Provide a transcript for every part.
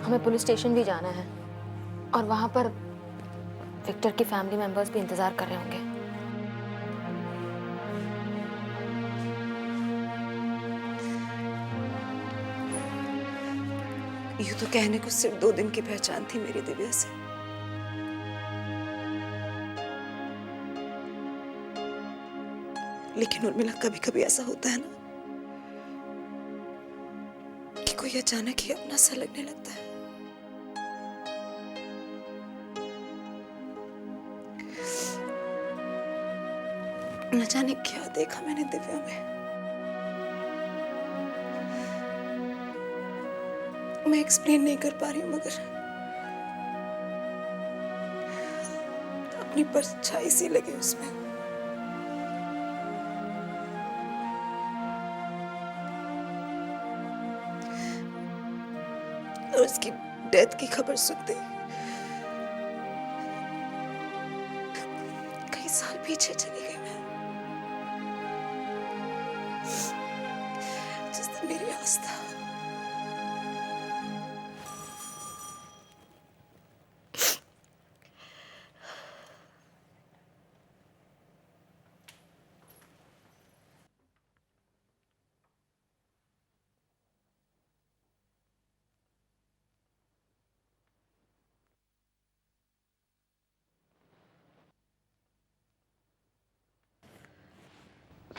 हमें police station भी जाना है और वहां पर विक्टर की फैमिली मेंबर्स भी इंतजार कर रहे होंगे। यूं तो कहने को सिर्फ 2 दिन की पहचान थी मेरी दिव्या से, लेकिन उर्मिला कभी कभी ऐसा होता है ना कि कोई अचानक ही अपना सा लगने लगता है। न जाने क्या देखा मैंने दिव्या में। मैं एक्सप्लेन नहीं कर पा रही हूँ, मगर अपनी परछाई सी लगी उसमें। और उसकी डेथ की खबर सुनते कई साल पीछे चली गई मैं। जिस दिन मेरी आस्था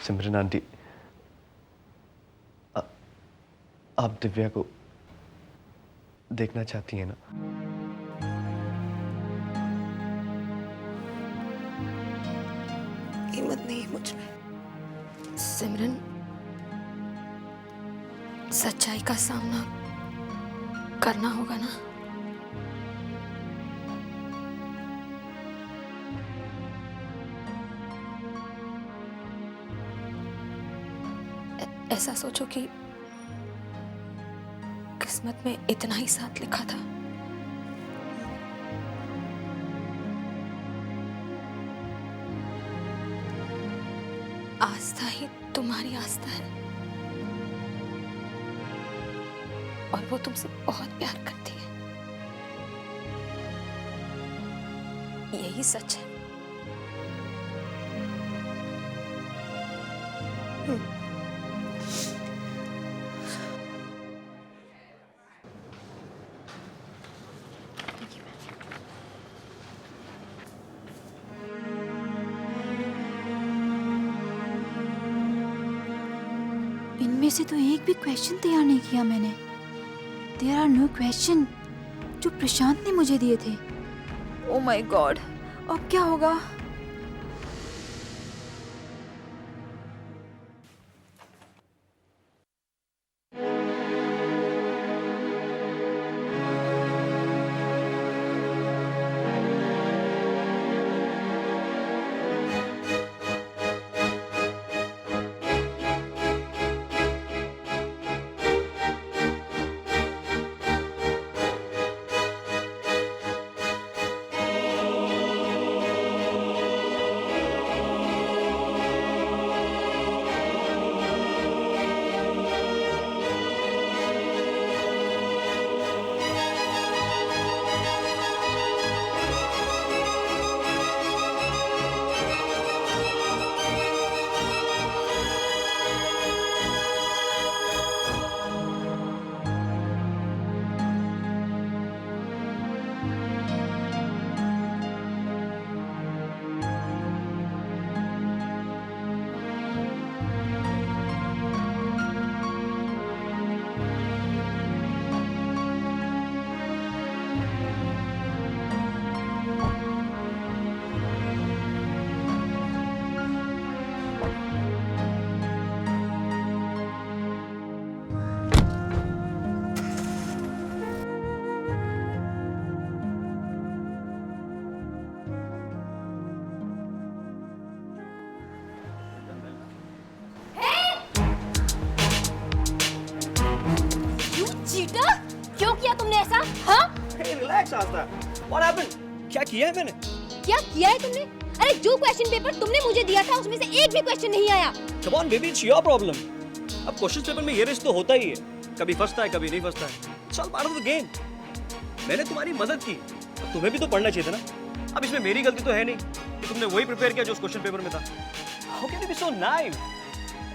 सिमरन आंटी, आप दिव्या को देखना चाहती हैं ना? हिम्मत नहीं है मुझ में। सिमरन, सच्चाई का सामना करना होगा ना। ऐसा सोचो कि किस्मत में इतना ही साथ लिखा था। आस्था ही तुम्हारी आस्था है और वो तुमसे बहुत प्यार करती है। यही सच है। इनमें से तो एक भी क्वेश्चन तैयार नहीं किया मैंने। देयर आर नो क्वेश्चन जो प्रशांत ने मुझे दिए थे। ओह माय गॉड, अब क्या होगा? Relax Aastha. What happened? क्या किया है मैंने? क्या किया है तुमने? अरे जो क्वेश्चन पेपर तुमने मुझे दिया था उसमें से एक भी क्वेश्चन नहीं आया। Come on baby, it's your problem. अब क्वेश्चन पेपर में ये रिस्क तो होता ही है, कभी फंसता है कभी नहीं फंसता है। It's all part of the game. मैंने तुम्हारी मदद की, अब तुम्हें भी तो पढ़ना चाहिए था ना। अब इसमें मेरी गलती तो है नहीं कि तुमने वही प्रिपेयर किया जो उस क्वेश्चन पेपर में था। How can you be so naive?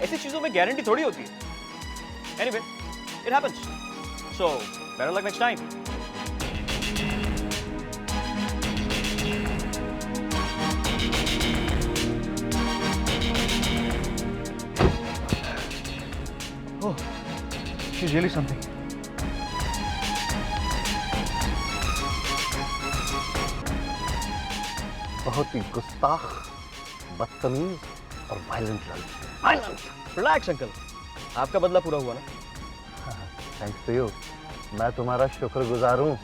ऐसी चीजों में गारंटी थोड़ी होती है। Anyway, it happens, so better luck next time. Oh, she's really something. बहुत ही गुस्ताख, बदतमीज और वायलेंट लड़की। रिलैक्स अंकल, आपका बदला पूरा हुआ ना? थैंक्स टू यू, मैं तुम्हारा शुक्रगुजार हूँ।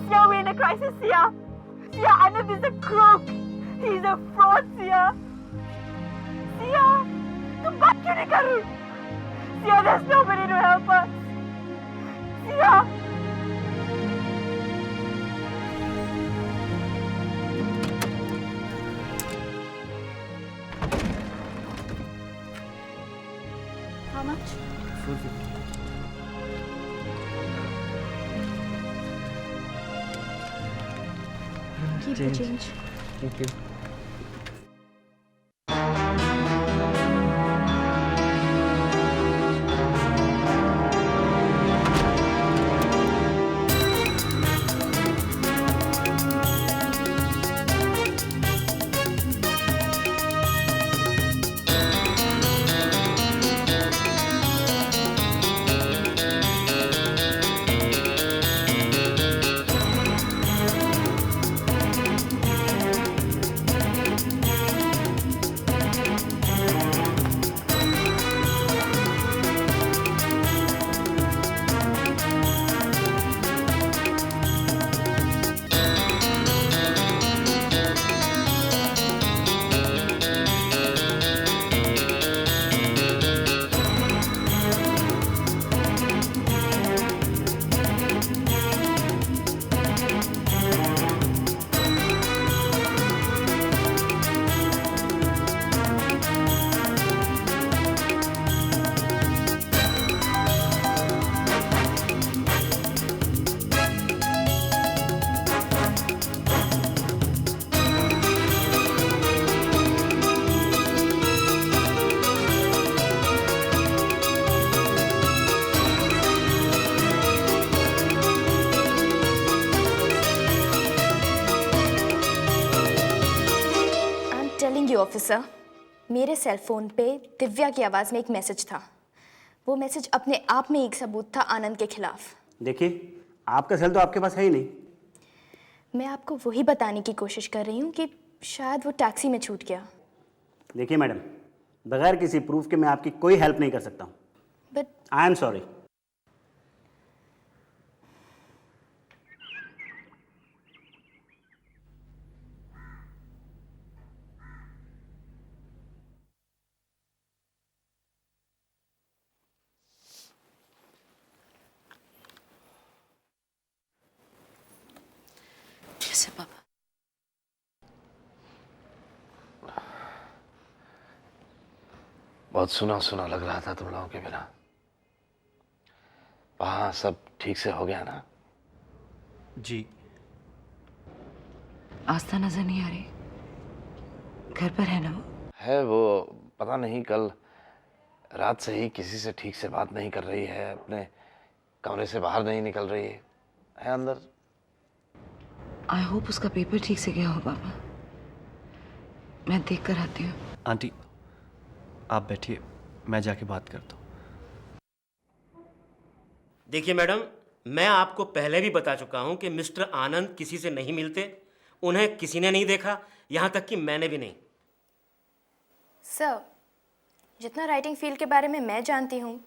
Sia, we're in a crisis, Sia. Sia, Anand is a crook. He's a fraud, Sia. Sia, तुम बात क्यों नहीं कर रही? Sia, there's nobody to help us. Sia. How much? 450. Keep the change. Thank you. Officer, मेरे cell phone पे दिव्या की आवाज़ में एक मैसेज था। वो मैसेज अपने आप में एक सबूत था आनंद के खिलाफ। देखिए, आपका सेल तो आपके पास है ही नहीं। मैं आपको वही बताने की कोशिश कर रही हूँ कि शायद वो टैक्सी में छूट गया। देखिए मैडम, बगैर किसी प्रूफ के मैं आपकी कोई हेल्प नहीं कर सकता हूँ। But I am sorry. कैसे पापा? बहुत सुना सुना लग रहा था तुम लोगों के बिना। वहाँ सब ठीक से हो गया ना? जी। आस्था नजर नहीं आ रही। घर पर है ना वो? है वो, पता नहीं, कल रात से ही किसी से ठीक से बात नहीं कर रही है, अपने कमरे से बाहर नहीं निकल रही है अंदर। आई होप उसका पेपर ठीक से गया हो पापा। मैं देख कर आती हूँ। आंटी आप बैठिए, मैं जाके बात करता हूँ। देखिए मैडम, मैं आपको पहले भी बता चुका हूं कि मिस्टर आनंद किसी से नहीं मिलते, उन्हें किसी ने नहीं देखा, यहां तक कि मैंने भी नहीं। सर, जितना राइटिंग फील्ड के बारे में मैं जानती हूँ,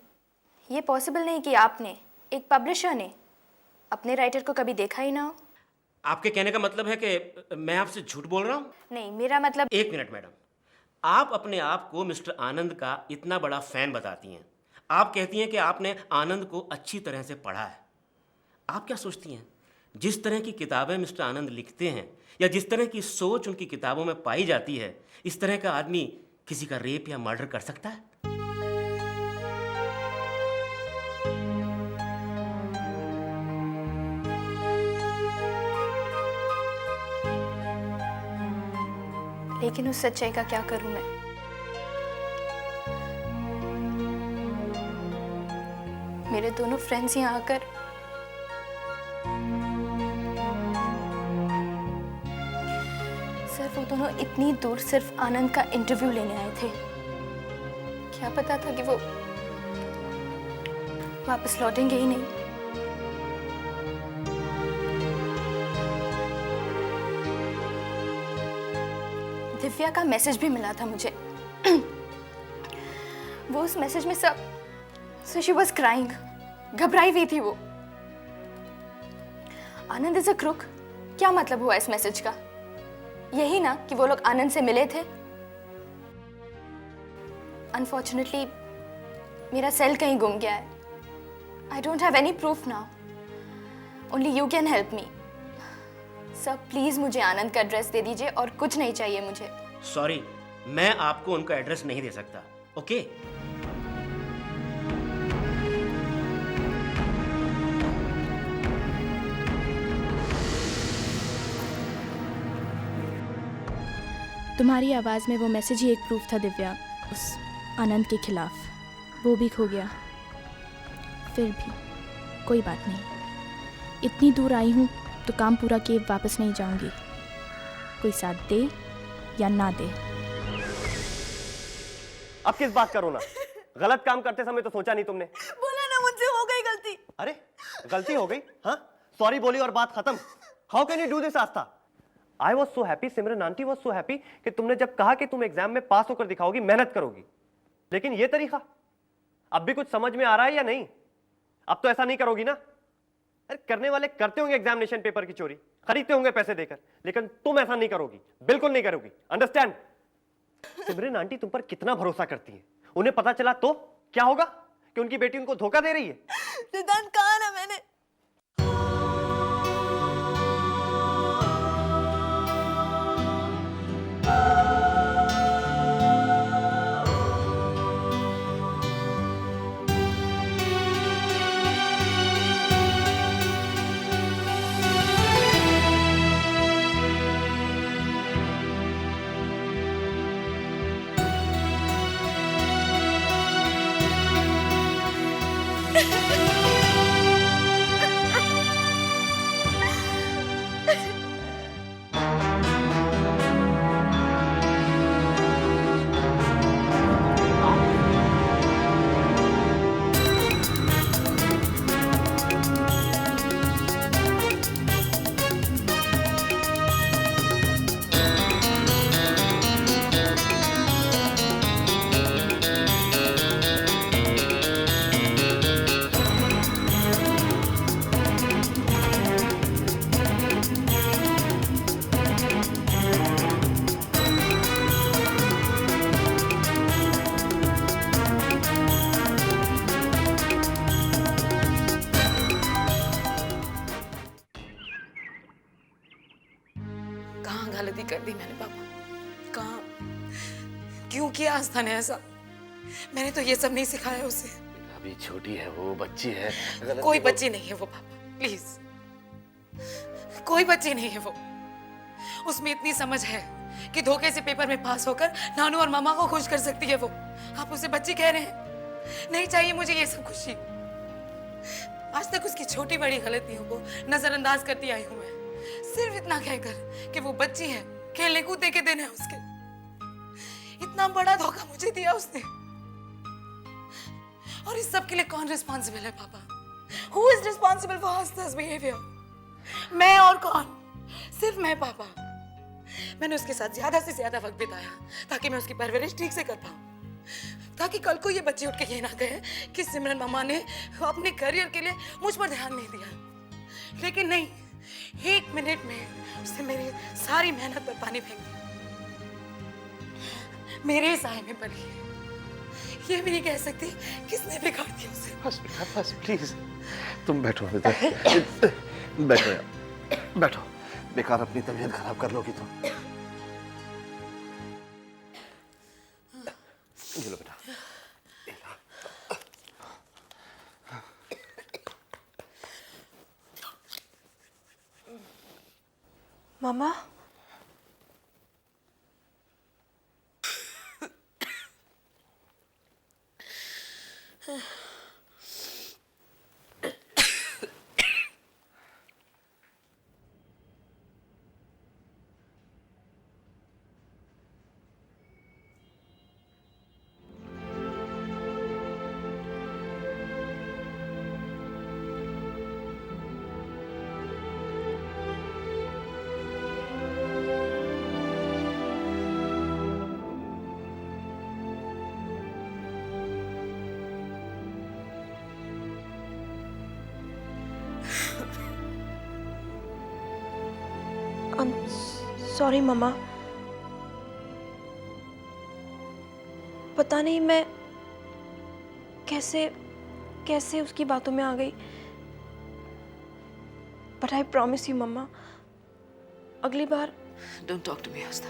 ये पॉसिबल नहीं कि आपने, एक पब्लिशर ने, अपने राइटर को कभी देखा ही ना हो। आपके कहने का मतलब है कि मैं आपसे झूठ बोल रहा हूं? नहीं, मेरा मतलब। एक मिनट मैडम, आप अपने आप को मिस्टर आनंद का इतना बड़ा फैन बताती हैं। आप कहती हैं कि आपने आनंद को अच्छी तरह से पढ़ा है। आप क्या सोचती हैं, जिस तरह की किताबें मिस्टर आनंद लिखते हैं या जिस तरह की सोच उनकी किताबों में पाई जाती है, इस तरह का आदमी किसी का रेप या मर्डर कर सकता है? लेकिन उस सच्चाई का क्या करूं मैं? मेरे दोनों फ्रेंड्स यहाँ आकर सर, वो दोनों इतनी दूर सिर्फ आनंद का इंटरव्यू लेने आए थे। क्या पता था कि वो वापस लौटेंगे ही नहीं। दिव्या का मैसेज भी मिला था मुझे। वो उस मैसेज में सब So she was crying. घबराई हुई थी वो। आनंद इज अ क्रूक, क्या मतलब हुआ इस मैसेज का? यही ना कि वो लोग आनंद से मिले थे। अनफॉर्चुनेटली मेरा सेल कहीं गुम गया है। I don't have any proof now, only you can help me. Sir please मुझे आनंद का एड्रेस दे दीजिए और कुछ नहीं चाहिए मुझे। सॉरी, मैं आपको उनका एड्रेस नहीं दे सकता। ओके? तुम्हारी आवाज़ में वो मैसेज ही एक प्रूफ था दिव्या, उस आनंद के खिलाफ। वो भी खो गया। फिर भी कोई बात नहीं, इतनी दूर आई हूँ तो काम पूरा किए वापस नहीं जाऊंगी, कोई साथ दे या ना दे। अब किस बात का रोना? गलत काम करते समय तो सोचा नहीं तुमने? बोला ना मुझसे हो गई गलती। अरे गलती हो गई? हाँ, सॉरी बोली और बात खत्म। How can you do this Aastha? I was so happy, Simran aunty was so happy कि तुमने जब कहा कि तुम एग्जाम में पास होकर दिखाओगी, मेहनत करोगी। लेकिन ये तरीका अब भी कुछ समझ में आ रहा है या नहीं? अब तो ऐसा नहीं करोगी ना? अरे करने वाले करते होंगे एग्जामिनेशन पेपर की चोरी, खरीदते होंगे पैसे देकर, लेकिन तुम ऐसा नहीं करोगी, बिल्कुल नहीं करोगी। अंडरस्टैंड? सिमरन आंटी तुम पर कितना भरोसा करती है, उन्हें पता चला तो क्या होगा कि उनकी बेटी उनको धोखा दे रही है। सिद्धांत कहा ना मैंने। गलती कर दी मैंने पापा? कहाँ? क्यों किया आस्था ने ऐसा? मैंने तो ये सब नहीं सिखाया उसे। अभी छोटी है वो, बच्ची है। कोई बच्ची नहीं है वो पापा, प्लीज। कोई बच्ची नहीं है वो। उसमें इतनी समझ है कि धोखे से पेपर में पास होकर नानू और मामा को खुश कर सकती है वो। आप उसे बच्ची कह रहे हैं? नहीं चाहिए मुझे ये सब खुशी। आज तक उसकी छोटी बड़ी गलतियों को नजरअंदाज करती आई हूं मैं, सिर्फ इतना कहकर कि वो बच्ची है, खेलने कूदने के दिन है उसके। इतना बड़ा धोखा मुझे दिया उसने। और इस सब के लिए कौन रिस्पॉन्सिबल है पापा? Who is responsible for Asta's behavior? मैं और कौन? सिर्फ मैं पापा। मैंने उसके साथ ज्यादा से ज्यादा वक्त बिताया ताकि मैं उसकी परवरिश ठीक से कर पाऊं, ताकि कल को ये बच्चे उठ के ये ना कहे कि सिमरन मामा ने अपने करियर के लिए मुझ पर ध्यान नहीं दिया। लेकिन नहीं, 1 मिनट में उसने मेरी सारी मेहनत पर पानी फेंक दिया। मेरे साए में पली है, ये भी नहीं कह सकती किसने बिगाड़ दिया उसे। बस बेटा बस, प्लीज तुम बैठो बेटा, बैठो यार, बैठो। बेकार अपनी तबीयत खराब कर लोगी तुम। ये लो बेटा। मामा, सॉरी मामा, पता नहीं मैं कैसे उसकी बातों में आ गई। But I promise you mama, अगली बार। Don't talk to me, Asta.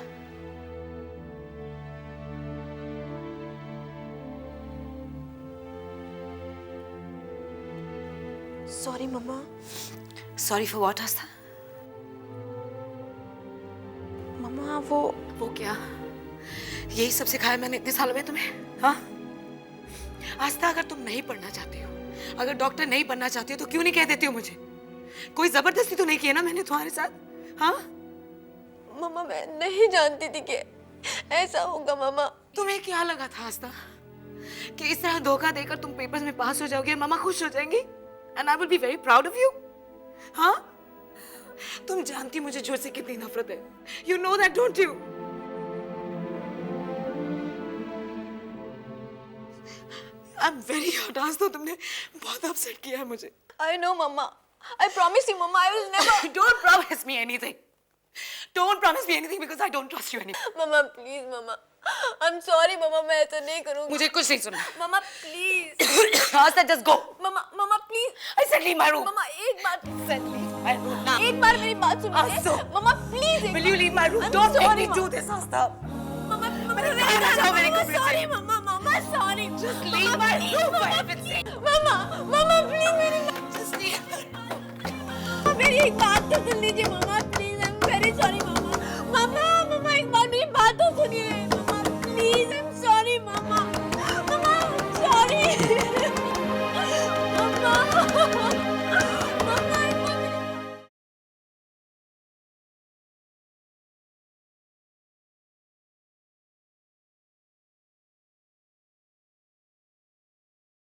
Sorry mama. Sorry for what, Asta? Mama वो क्या? यही सब सिखाया मैंने इतने सालों में तुम्हें? हाँ? आस्था, अगर तुम नहीं पढ़ना चाहती हो, अगर डॉक्टर नहीं बनना चाहती हो, तो क्यों नहीं कह देती हो मुझे? कोई जबरदस्ती तो नहीं की है ना मैंने तुम्हारे साथ? हाँ? मम्मा मैं नहीं जानती थी कि ऐसा होगा। मम्मा तुम्हें क्या लगा था आस्था कि इस तरह धोखा देकर तुम पेपर्स में पास हो जाओगी और मामा खुश हो जाएंगी? And I will be very proud of you. हाँ? तुम जानती मुझे झूठ से कितनी नफरत है। You know that, don't you? I am very hurt Aastha, तुमने बहुत अपसेट किया है मुझे। I know mamma, I promise you mamma, I will never. Don't promise me anything. Don't promise me anything because I don't trust you anymore. Mamma please mamma, I'm sorry mamma, मैं ऐसा नहीं करूँगी। मुझे कुछ नहीं सुनना। Mamma please. Aastha, just go. Mamma please. I said leave my room. Mamma एक बार Said leave my room now. एक बार मेरी बात सुनिए। मम्मा please. Will you leave my room? Don't make me do this, Asta. Mama sorry, mama sorry। Just leave my room for heaven's sake. Mama please मेरी Just leave. मेरी एक बात तो सुन लीजिए मम्मा।